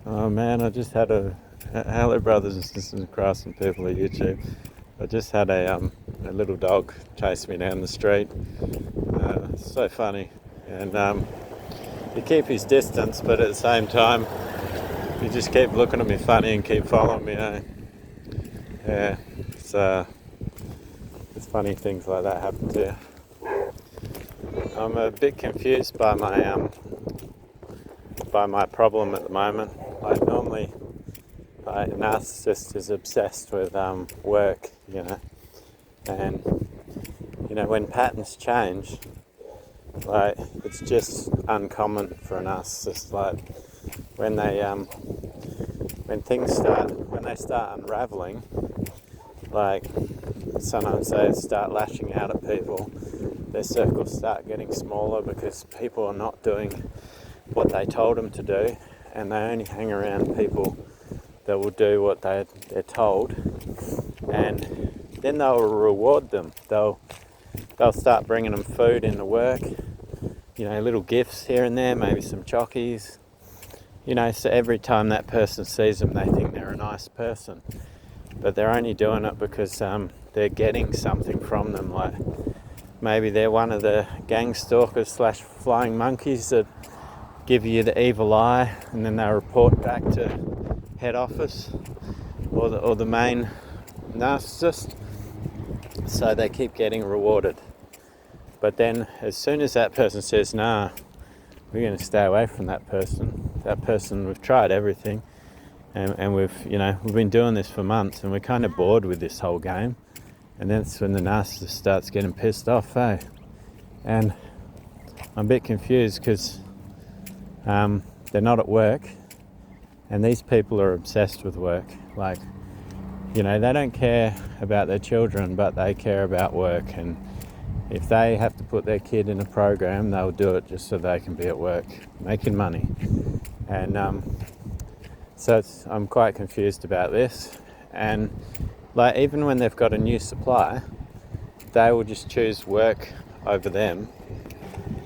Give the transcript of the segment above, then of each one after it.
Oh man, I just had hello brothers and sisters across and people at YouTube. I just had a little dog chase me down the street. So funny, and you keep his distance, but at the same time, you just keep looking at me funny and keep following me. Yeah, it's funny things like that happen to you. I'm a bit confused by my problem at the moment. Like normally, a narcissist is obsessed with work, and when patterns change, like it's just uncommon for a narcissist. Like when they start unraveling, like sometimes they start lashing out at people. Their circles start getting smaller because people are not doing what they told them to do, and they only hang around people that will do what they're told, and then they'll reward them. They'll start bringing them food into work, little gifts here and there, maybe some chockies, so every time that person sees them, they think they're a nice person, but they're only doing it because they're getting something from them. Like maybe they're one of the gang stalkers / flying monkeys that give you the evil eye, and then they report back to head office or the main narcissist, so they keep getting rewarded. But then as soon as that person says, nah, we're going to stay away from that person, we've tried everything, and we've been doing this for months, and we're kind of bored with this whole game, and that's when the narcissist starts getting pissed off, and I'm a bit confused because they're not at work, and these people are obsessed with work. Like, they don't care about their children, but they care about work, and if they have to put their kid in a program, they'll do it just so they can be at work making money. And so I'm quite confused about this. And like even when they've got a new supply, they will just choose work over them,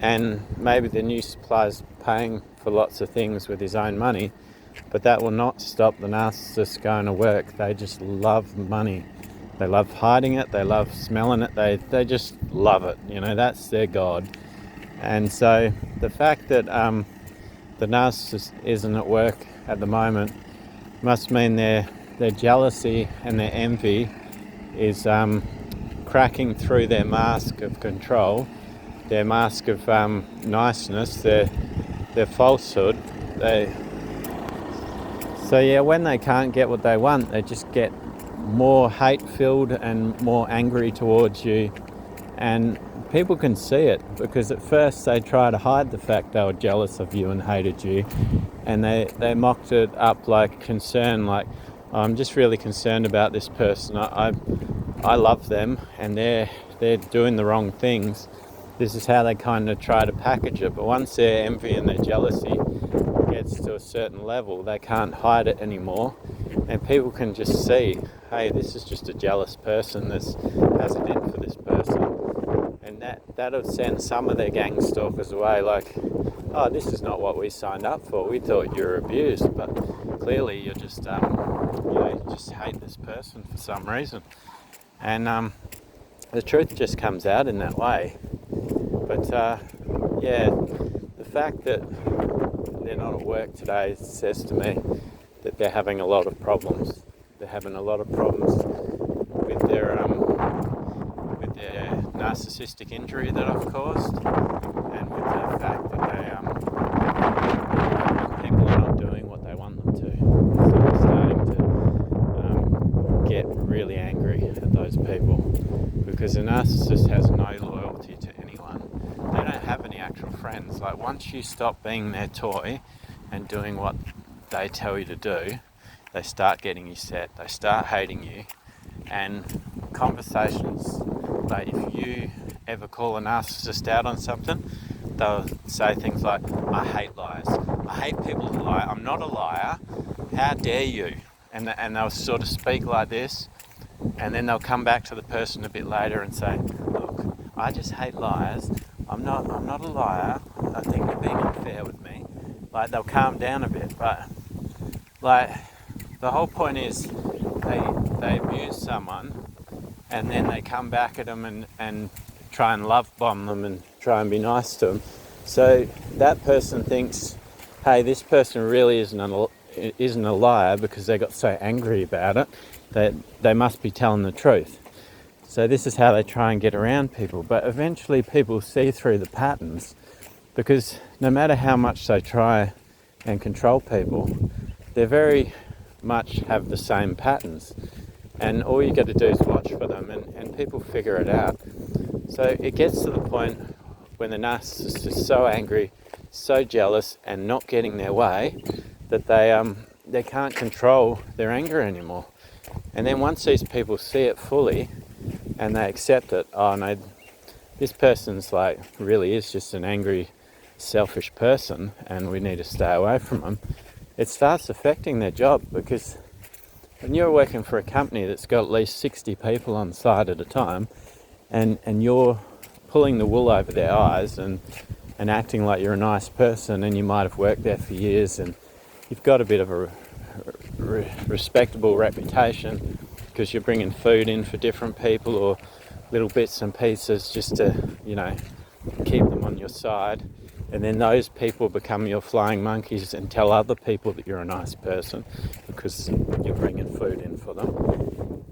and maybe the new supply's paying for lots of things with his own money, but that will not stop the narcissist going to work. They just love money. They love hiding it. They love smelling it. They just love it. That's their god. And so the fact that the narcissist isn't at work at the moment must mean their jealousy and their envy is cracking through their mask of control, their mask of niceness, their falsehood. When they can't get what they want, they just get more hate-filled and more angry towards you, and people can see it, because at first they try to hide the fact they were jealous of you and hated you, and they mocked it up like concern, like, I'm just really concerned about this person, I love them, and they're doing the wrong things. This is how they kind of try to package it. But once their envy and their jealousy gets to a certain level, they can't hide it anymore, and people can just see, hey, this is just a jealous person that has it in for this person, and that'll send some of their gang stalkers away, like, oh, this is not what we signed up for, we thought you were abused, but clearly you're just you just hate this person for some reason. And the truth just comes out in that way. But the fact that they're not at work today says to me that they're having a lot of problems. They're having a lot of problems with their narcissistic injury that I've caused, and with the fact that people are not doing what they want them to. So they're starting to get really angry at those people, because a narcissist has no loyalty to anyone. They don't have any actual friends. Like, once you stop being their toy and doing what they tell you to do, they start getting you set, they start hating you, and conversations, like if you ever call a narcissist out on something, they'll say things like, I hate lies, I hate people who lie, I'm not a liar, how dare you? And they'll sort of speak like this, and then they'll come back to the person a bit later and say, look, I just hate liars, I'm not a liar, I think you're being unfair with me. Like, they'll calm down a bit, but Like, the whole point is they abuse someone and then they come back at them and try and love bomb them and try and be nice to them. So that person thinks, hey, this person really isn't a liar because they got so angry about it that they must be telling the truth. So this is how they try and get around people. But eventually people see through the patterns, because no matter how much they try and control people, they very much have the same patterns. And all you got to do is watch for them, and people figure it out. So it gets to the point when the narcissist is so angry, so jealous, and not getting their way, that they can't control their anger anymore. And then once these people see it fully, and they accept it, oh no, this person's like really is just an angry, selfish person, and we need to stay away from them. It starts affecting their job, because when you're working for a company that's got at least 60 people on site at a time, and you're pulling the wool over their eyes and acting like you're a nice person, and you might have worked there for years and you've got a bit of a respectable reputation because you're bringing food in for different people or little bits and pieces just to, keep them on your side. And then those people become your flying monkeys and tell other people that you're a nice person because you're bringing food in for them.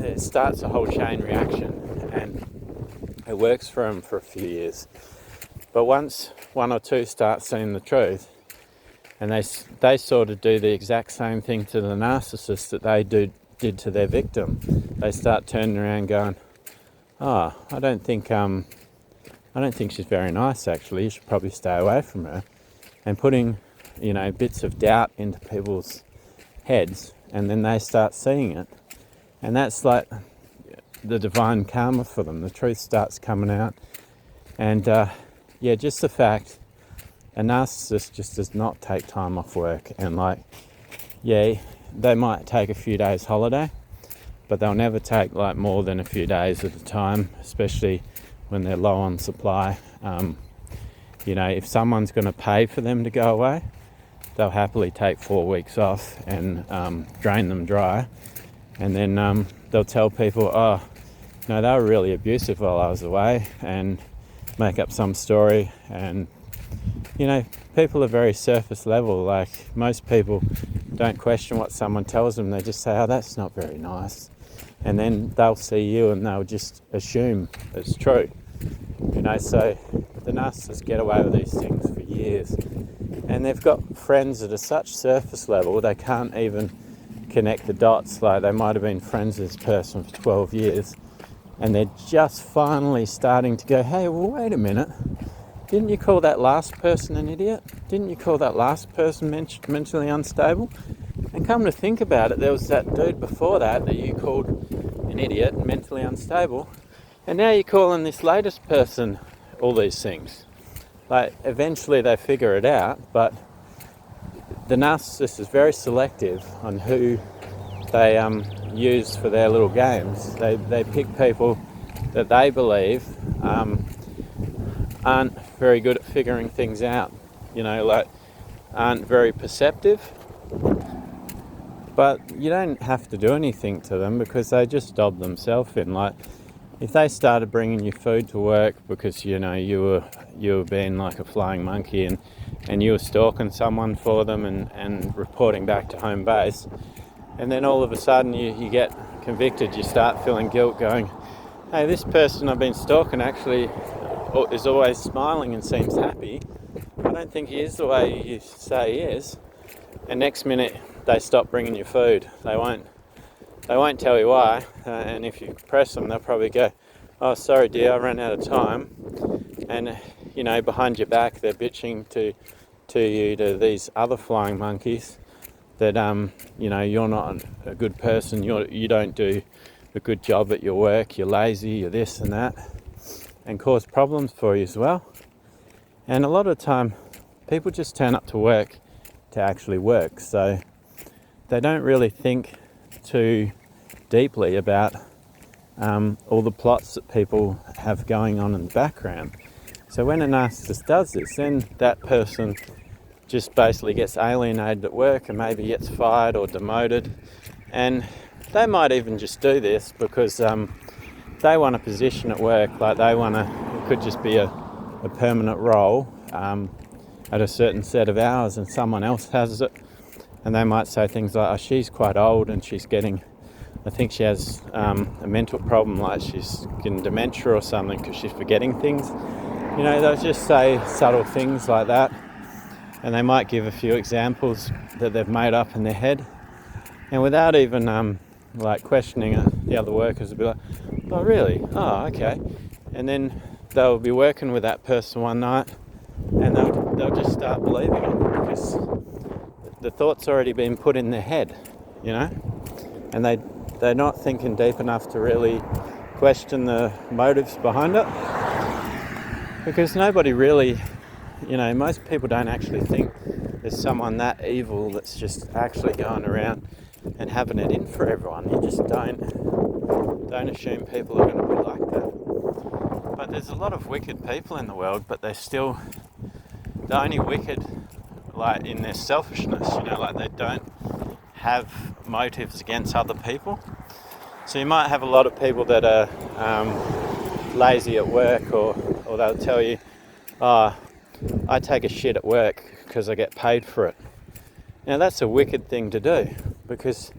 It starts a whole chain reaction, and it works for them for a few years. But once one or two start seeing the truth, and they sort of do the exact same thing to the narcissist that they did to their victim, they start turning around going, oh, I don't think she's very nice actually, you should probably stay away from her. And putting, bits of doubt into people's heads, and then they start seeing it. And that's like the divine karma for them. The truth starts coming out. And just the fact a narcissist just does not take time off work. And they might take a few days holiday, but they'll never take more than a few days at a time, especially when they're low on supply. If someone's going to pay for them to go away, they'll happily take 4 weeks off and drain them dry. And then they'll tell people, oh, no, they were really abusive while I was away, and make up some story. And, people are very surface level. Like, most people don't question what someone tells them. They just say, oh, that's not very nice. And then they'll see you and they'll just assume it's true. So the narcissists get away with these things for years. And they've got friends that are such surface level, they can't even connect the dots. Like, they might have been friends with this person for 12 years, and they're just finally starting to go, hey, well, wait a minute. Didn't you call that last person an idiot? Didn't you call that last person mentally unstable? And come to think about it, there was that dude before that you called an idiot and mentally unstable, and now you're calling this latest person all these things. Eventually they figure it out, but the narcissist is very selective on who they use for their little games. They pick people that they believe aren't very good at figuring things out, aren't very perceptive. But you don't have to do anything to them because they just dob themselves in. If they started bringing you food to work because you were being like a flying monkey and you were stalking someone for them and reporting back to home base, and then all of a sudden you get convicted, you start feeling guilt, going, hey, this person I've been stalking actually is always smiling and seems happy. I don't think he is the way you say he is. And next minute they stop bringing you food. They won't tell you why, and if you press them, they'll probably go, oh, sorry dear, I ran out of time. And behind your back they're bitching to these other flying monkeys that you're not a good person, you don't do a good job at your work, you're lazy, you're this and that, and cause problems for you as well. And a lot of the time people just turn up to work to actually work, so they don't really think too deeply about all the plots that people have going on in the background. So when a narcissist does this, then that person just basically gets alienated at work and maybe gets fired or demoted. And they might even just do this because they want a position at work, like it could just be a permanent role at a certain set of hours, and someone else has it. And they might say things like, oh, she's quite old and I think she has a mental problem, like she's getting dementia or something because she's forgetting things. They'll just say subtle things like that. And they might give a few examples that they've made up in their head. And without even questioning it, the other workers will be like, oh, really? Oh, okay. And then they'll be working with that person one night and they'll just start believing it because the thought's already been put in their head, and they're not thinking deep enough to really question the motives behind it, because nobody really, most people don't actually think there's someone that evil that's just actually going around and having it in for everyone. You just don't assume people are going to be like that. But there's a lot of wicked people in the world, but they're still the only wicked like in their selfishness, like they don't have motives against other people. So you might have a lot of people that are lazy at work, or they'll tell you, oh, I take a shit at work because I get paid for it. Now that's a wicked thing to do, because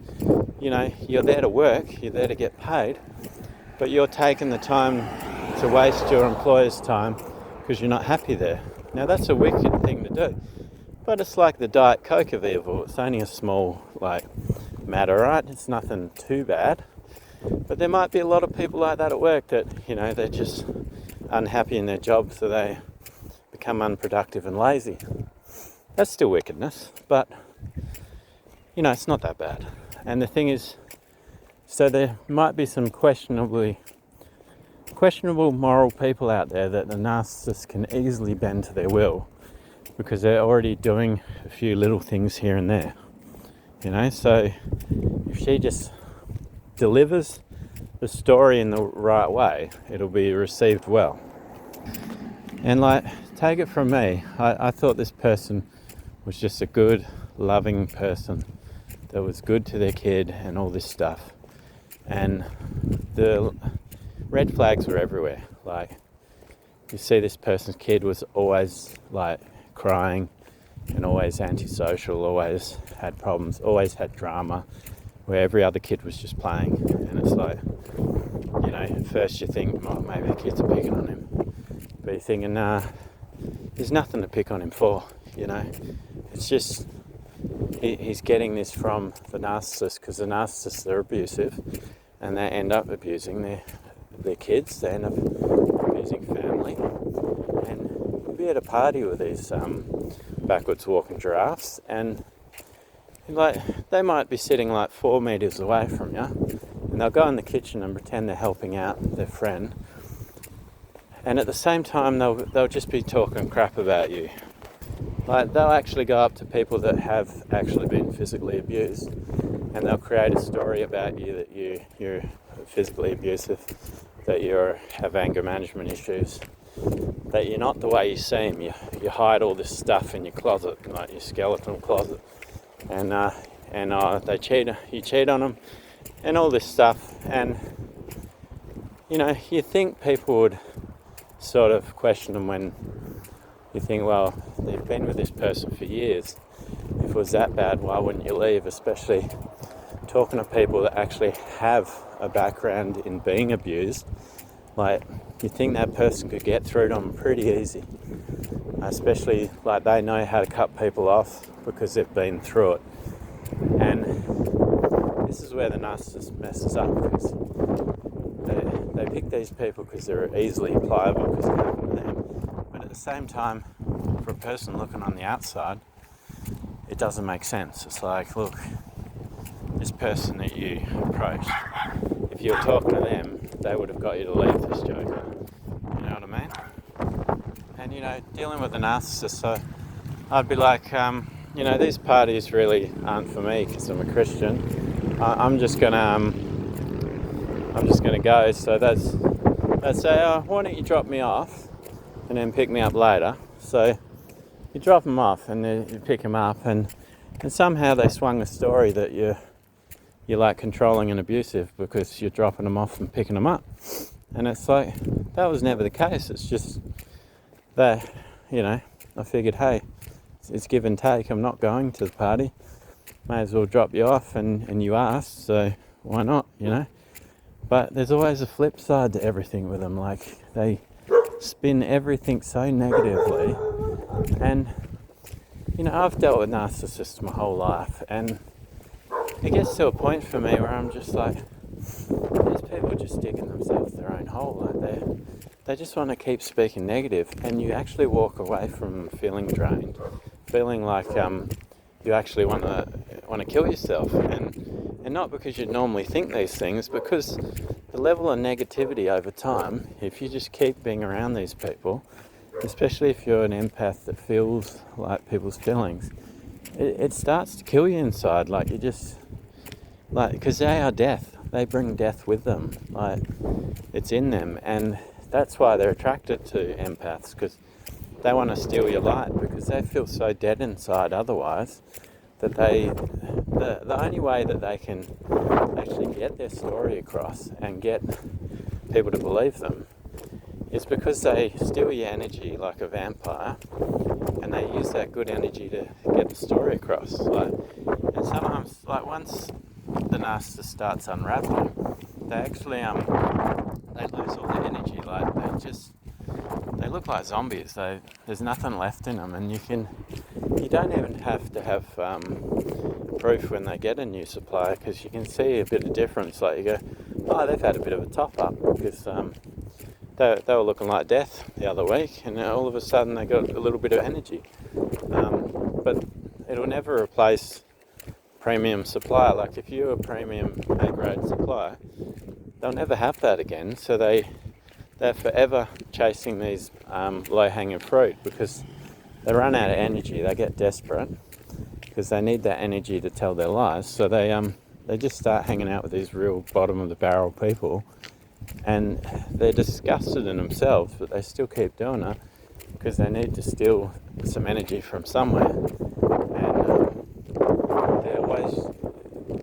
you're there to work, you're there to get paid, but you're taking the time to waste your employer's time because you're not happy there. Now that's a wicked thing to do, but it's like the Diet Coke of evil. It's only a small matter, right? It's nothing too bad. But there might be a lot of people like that at work that they're just unhappy in their job, so they become unproductive and lazy. That's still wickedness, but it's not that bad. And the thing is, so there might be some questionable moral people out there that the narcissist can easily bend to their will, because they're already doing a few little things here and there. So if she just delivers the story in the right way, it'll be received well. And take it from me, I thought this person was just a good, loving person that was good to their kid and all this stuff. And the red flags were everywhere. You see this person's kid was always crying and always antisocial, always had problems, always had drama, where every other kid was just playing. And it's at first you think, oh, maybe the kids are picking on him. But you're thinking, nah, there's nothing to pick on him for, It's just, he's getting this from the narcissist, because the narcissists are abusive and they end up abusing their kids, they end up abusing family. And we'll be at a party with these backwards walking giraffes, and they might be sitting 4 meters away from you, and they'll go in the kitchen and pretend they're helping out their friend, and at the same time they'll just be talking crap about you. They'll actually go up to people that have actually been physically abused, and they'll create a story about you that you're physically abusive, that you have anger management issues, that you're not the way you seem. You hide all this stuff in your closet, your skeleton closet, and you cheat on them, and all this stuff. And you think people would sort of question them when you think, well, they've been with this person for years. If it was that bad, why wouldn't you leave? Especially talking to people that actually have a background in being abused. You think that person could get through to them pretty easy. Especially they know how to cut people off because they've been through it. And this is where the narcissist messes up, because they pick these people because they're easily pliable, because it happened to them. But at the same time, for a person looking on the outside, it doesn't make sense. It's look, this person that you approached, if you were talking to them, they would have got you to leave this joker. You know what I mean? And dealing with a narcissist, so I'd be these parties really aren't for me because I'm a Christian. I'm just gonna go. So they'd say, oh, why don't you drop me off and then pick me up later? So you drop them off and you pick them up, and somehow they swung the story that you're like controlling and abusive because you're dropping them off and picking them up. And it's like, that was never the case. It's just that, I figured, hey, it's give and take. I'm not going to the party. May as well drop you off, and you asked, so why not, But there's always a flip side to everything with them. Like, they spin everything so negatively. And, I've dealt with narcissists my whole life, and it gets to a point for me where I'm just like, these people just digging themselves their own hole. Like, they just want to keep speaking negative, and you actually walk away from feeling drained, feeling like you actually want to kill yourself, and not because you normally think these things, because the level of negativity over time, if you just keep being around these people, especially if you're an empath that feels like people's feelings, it starts to kill you inside. Like, you just, like, because they are death. They bring death with them. Like, it's in them, and that's why they're attracted to empaths, because they want to steal your light, because they feel so dead inside otherwise that the only way that they can actually get their story across and get people to believe them is because they steal your energy like a vampire, and they use that good energy to get the story across. Like, and sometimes, like, once the narcissist starts unraveling, they actually they lose all their energy. Like, they look like zombies. There's nothing left in them, and you don't even have to have proof when they get a new supply, because you can see a bit of difference. Like, you go, oh, they've had a bit of a top up, because they were looking like death the other week, and all of a sudden they got a little bit of energy. But it'll never replace premium supply. Like, if you're a premium A-grade supplier, they'll never have that again. So they're forever chasing these low-hanging fruit, because they run out of energy. They get desperate because they need that energy to tell their lies. So they just start hanging out with these real bottom-of-the-barrel people, and they're disgusted in themselves, but they still keep doing it because they need to steal some energy from somewhere. And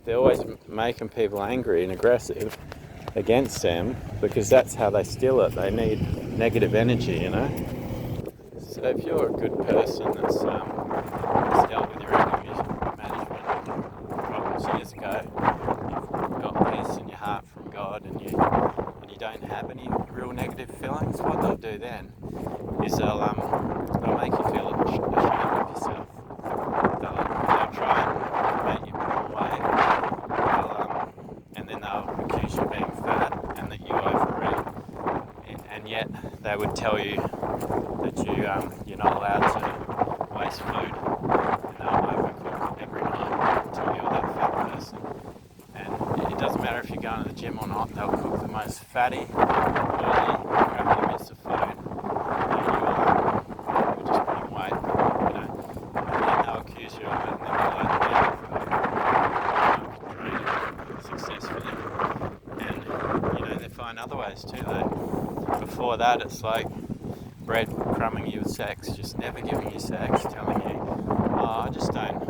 they're always making people angry and aggressive against them, because that's how they steal it. They need negative energy, So if you're a good person that's dealt with your anger management problems years ago, you've got peace in your heart from God, and you don't have any real negative feelings, what they'll do then is they'll make you feel ashamed of yourself. They'll try and make you put away, and then they'll accuse you of being fat and that you overeat, and yet they would tell you that you're not allowed to waste food, and they'll overcook every night until you're that fat person. And it doesn't matter if you're going to the gym or not, they'll cook the most fatty, oily, crappy bits of food, and you'll just put on weight, and then they'll accuse you of it, and then they'll let you down for training successfully. And they find other ways too. Before that, it's like breadcrumbing you with sex, just never giving you sex, telling you, oh, I just don't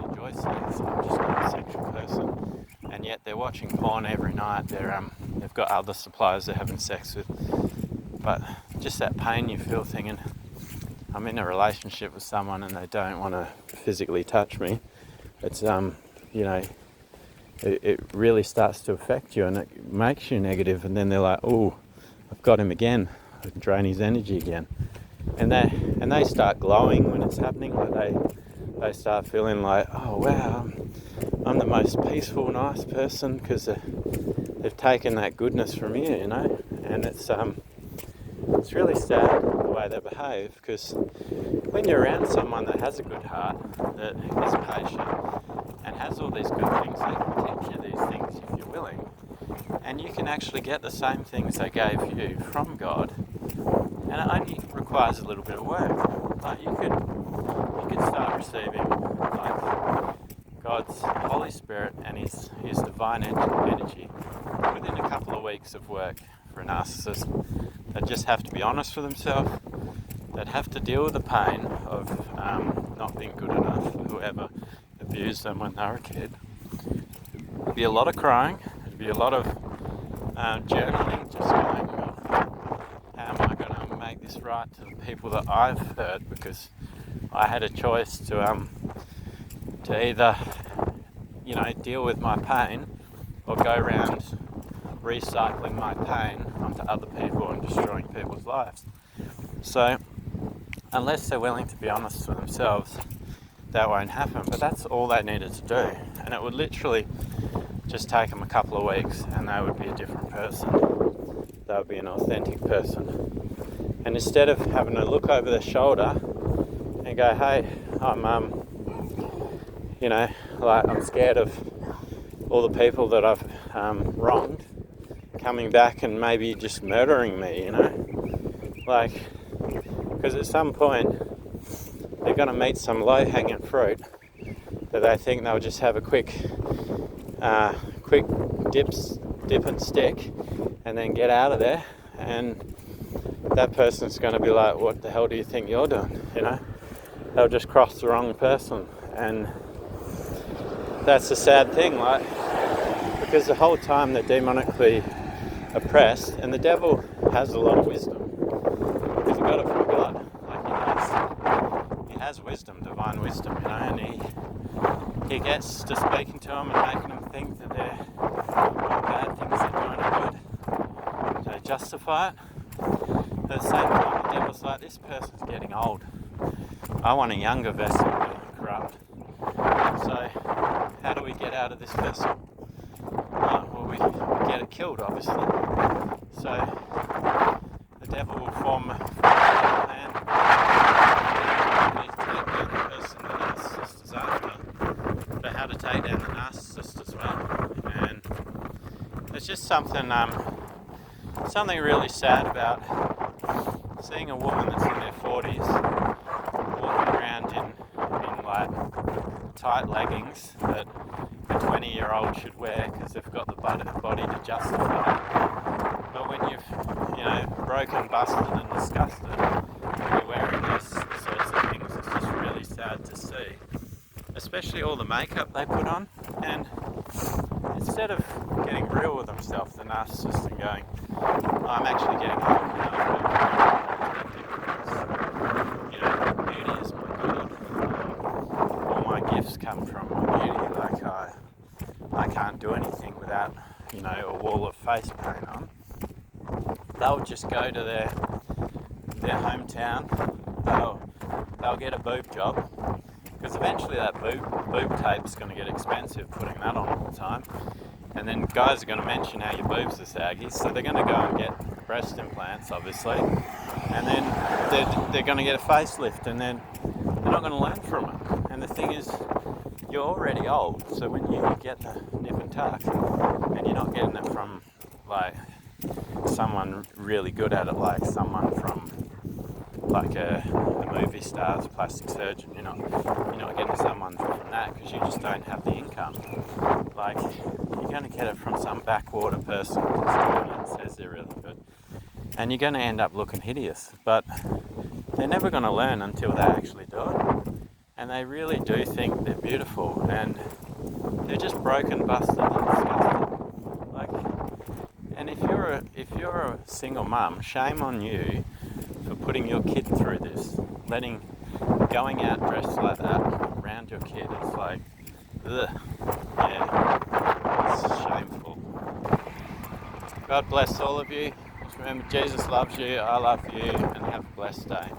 enjoy sex, I'm just not a sexual person. And yet they're watching porn every night. They've got other suppliers they're having sex with. But just that pain you feel thinking, I'm in a relationship with someone and they don't want to physically touch me. It's it really starts to affect you, and it makes you negative. And then they're like, oh, I've got him again. I can drain his energy again. And they start glowing when it's happening. Like they start feeling like, oh wow, I'm the most peaceful, nice person, because they've taken that goodness from you, And it's really sad the way they behave, because when you're around someone that has a good heart, that is patient, and has all these good things, they can teach you these things if you're willing, and you can actually get the same things they gave you from God, and it only requires a little bit of work. Like, you could start receiving like God's Holy Spirit and His divine energy within a couple of weeks of work. For a narcissist, they just have to be honest with themselves. They'd have to deal with the pain of not being good enough for whoever abused them when they were a kid. There'd be a lot of crying, there'd be a lot of journaling, just going, well, how am I going to make this right to the people that I've hurt, because I had a choice to either, deal with my pain or go around recycling my pain onto other people and destroying people's lives. So unless they're willing to be honest with themselves, that won't happen. But that's all they needed to do, and it would literally just take them a couple of weeks and they would be a different person. They would be an authentic person. And instead of having to look over their shoulder and go, hey, I'm scared of all the people that I've wronged coming back and maybe just murdering me, because at some point they're going to meet some low-hanging fruit that they think they'll just have a quick dip and stick and then get out of there, and that person's going to be like, what the hell do you think you're doing? They'll just cross the wrong person. And that's the sad thing, because the whole time they're demonically oppressed, and the devil has a lot of wisdom, because he got it from God. He has wisdom, divine wisdom, and he gets to speaking to them and making them think that they're bad things they're doing are good. They justify it. But at the same time, the devil's like, this person's getting old. I want a younger vessel to corrupt. So how do we get out of this vessel? Well, we get it killed, obviously. So the devil will form a plan to take down the person the narcissist is after, but how to take down the narcissist as well. And it's just something really sad about seeing a woman that's in their 40s walking around in tight leggings that a 20-year-old should wear because they've got the body to justify it. But when you've broken, busted and disgusted, you're wearing those sorts of things, it's just really sad to see. Especially all the makeup they put on. And instead of getting real with themselves, the narcissist, and going, I'm actually getting old now, beauty is my God. All my gifts come from my beauty. I can't do anything without, a wall of face paint on. They'll just go to their hometown. They'll get a boob job, because eventually that boob tape's going to get expensive, putting that on all the time. And then guys are going to mention how your boobs are saggy, so they're going to go and get breast implants, obviously. And then they're going to get a facelift, and then they're not going to learn from it. And the thing is, you're already old, so when you get the nip and tuck, and you're not getting it from someone really good at it, like someone from a movie star's plastic surgeon, you're not getting someone from that, because you just don't have the income. You're going to get it from some backwater person that says they're really good, and you're going to end up looking hideous. But they're never going to learn until they actually do it. And they really do think they're beautiful, and they're just broken, busted, and disgusted. And if you're a single mum, shame on you for putting your kid through this, going out dressed like that around your kid. It's like, ugh, yeah, it's shameful. God bless all of you. Just remember, Jesus loves you, I love you, and have a blessed day.